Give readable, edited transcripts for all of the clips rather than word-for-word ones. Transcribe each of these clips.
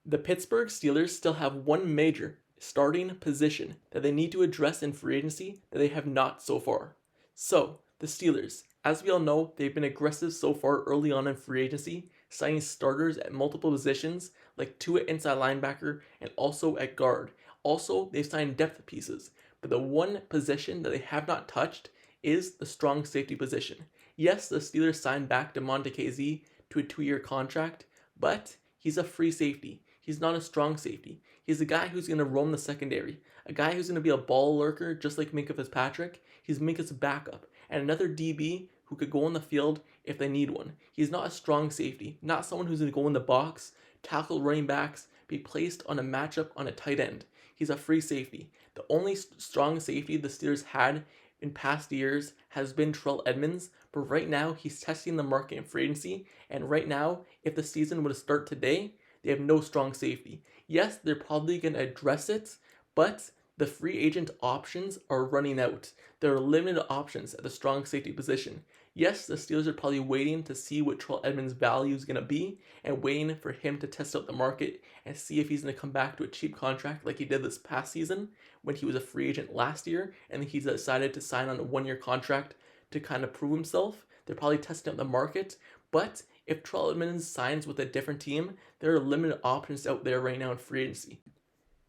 The Pittsburgh Steelers still have one major starting position that they need to address in free agency that they have not so far. So, the Steelers, as we all know, they've been aggressive so far early on in free agency, signing starters at multiple positions like two at inside linebacker and also at guard. Also, they've signed depth pieces, but the one position that they have not touched is the strong safety position. Yes, the Steelers signed back DeMonte KZ to a 2-year contract, but he's a free safety. He's not a strong safety. He's a guy who's going to roam the secondary, a guy who's going to be a ball lurker just like Minkah Fitzpatrick. He's Minkah's backup, and another DB who could go on the field if they need one. He's not a strong safety, not someone who's going to go in the box, tackle running backs, be placed on a matchup on a tight end. He's a free safety. The only strong safety the Steelers had in past years has been Terrell Edmunds, but right now he's testing the market in free agency, and right now, if the season were to start today, they have no strong safety. Yes, they're probably going to address it, but the free agent options are running out. There are limited options at the strong safety position. Yes, the Steelers are probably waiting to see what Terrell Edmunds' value is going to be and waiting for him to test out the market and see if he's going to come back to a cheap contract like he did this past season when he was a free agent last year and he's decided to sign on a 1-year contract to kind of prove himself. They're probably testing out the market, but if Terrell Edmunds signs with a different team, there are limited options out there right now in free agency.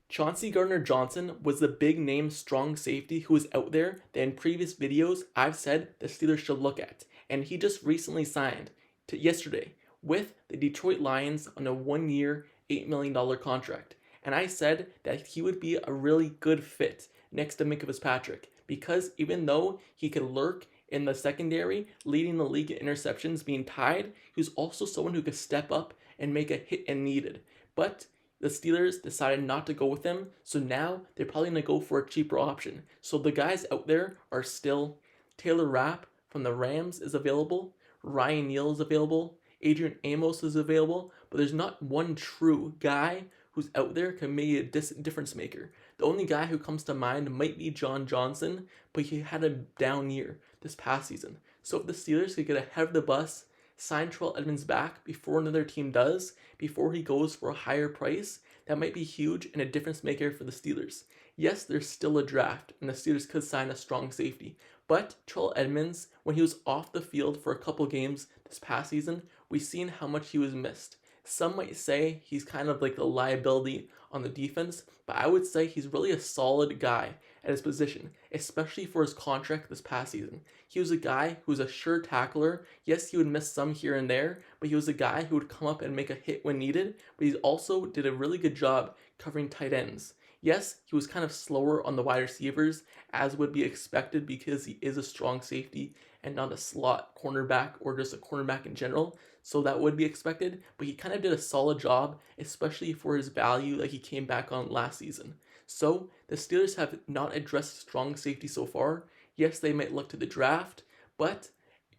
Chauncey Gardner-Johnson was the big name strong safety who was out there that in previous videos I've said the Steelers should look at, and he just recently signed yesterday with the Detroit Lions on a 1-year, $8 million contract. And I said that he would be a really good fit next to Minkah Fitzpatrick because even though he could lurk in the secondary, leading the league in interceptions, being tied, he was also someone who could step up and make a hit and needed. But the Steelers decided not to go with him, so now they're probably going to go for a cheaper option. So the guys out there are still Taylor Rapp from the Rams is available, Ryan Neal is available, Adrian Amos is available, but there's not one true guy who's out there can be a difference maker. The only guy who comes to mind might be John Johnson, but he had a down year this past season. So if the Steelers could get ahead of the bus, sign Terrell Edmunds back before another team does, before he goes for a higher price, that might be huge and a difference maker for the Steelers. Yes, there's still a draft, and the Steelers could sign a strong safety, but Terrell Edmunds, when he was off the field for a couple games this past season, we've seen how much he was missed. Some might say he's kind of like a liability on the defense, but I would say he's really a solid guy at his position, especially for his contract this past season. He was a guy who was a sure tackler. Yes, he would miss some here and there, but he was a guy who would come up and make a hit when needed, but he also did a really good job covering tight ends. Yes, he was kind of slower on the wide receivers, as would be expected because he is a strong safety and not a slot cornerback or just a cornerback in general, so that would be expected, but he kind of did a solid job, especially for his value that he came back on last season. So, the Steelers have not addressed strong safety so far. Yes, they might look to the draft, but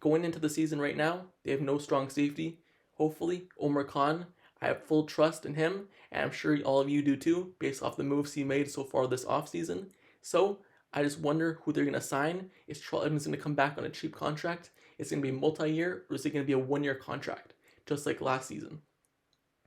going into the season right now, they have no strong safety. Hopefully, Omar Khan, I have full trust in him, and I'm sure all of you do too, based off the moves he made so far this offseason. So, I just wonder who they're going to sign. Is Terrell Edmunds going to come back on a cheap contract? Is it going to be multi-year, or is it going to be a 1-year contract, just like last season?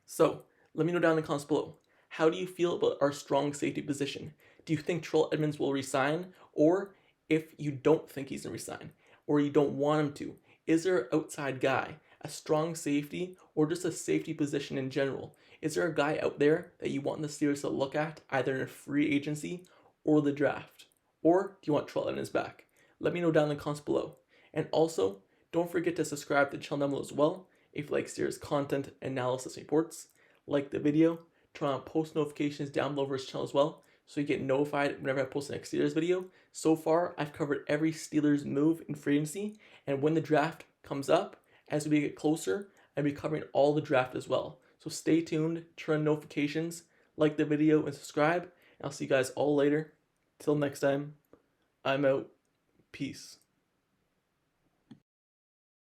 So, let me know down in the comments below. How do you feel about our strong safety position? Do you think Terrell Edmunds will resign? Or if you don't think he's going to resign, or you don't want him to, is there an outside guy, a strong safety, or just a safety position in general? Is there a guy out there that you want the Steelers to look at, either in a free agency or the draft? Or do you want Terrell Edmunds back? Let me know down in the comments below. And also, don't forget to subscribe to the channel down below as well if you like Steelers content, analysis, reports. Like the video, turn on post notifications down below for this channel as well, so you get notified whenever I post the next Steelers video. So far, I've covered every Steelers move in free agency, and when the draft comes up, as we get closer, I'll be covering all the draft as well. So stay tuned, turn on notifications, like the video, and subscribe, and I'll see you guys all later. Till next time, I'm out. Peace.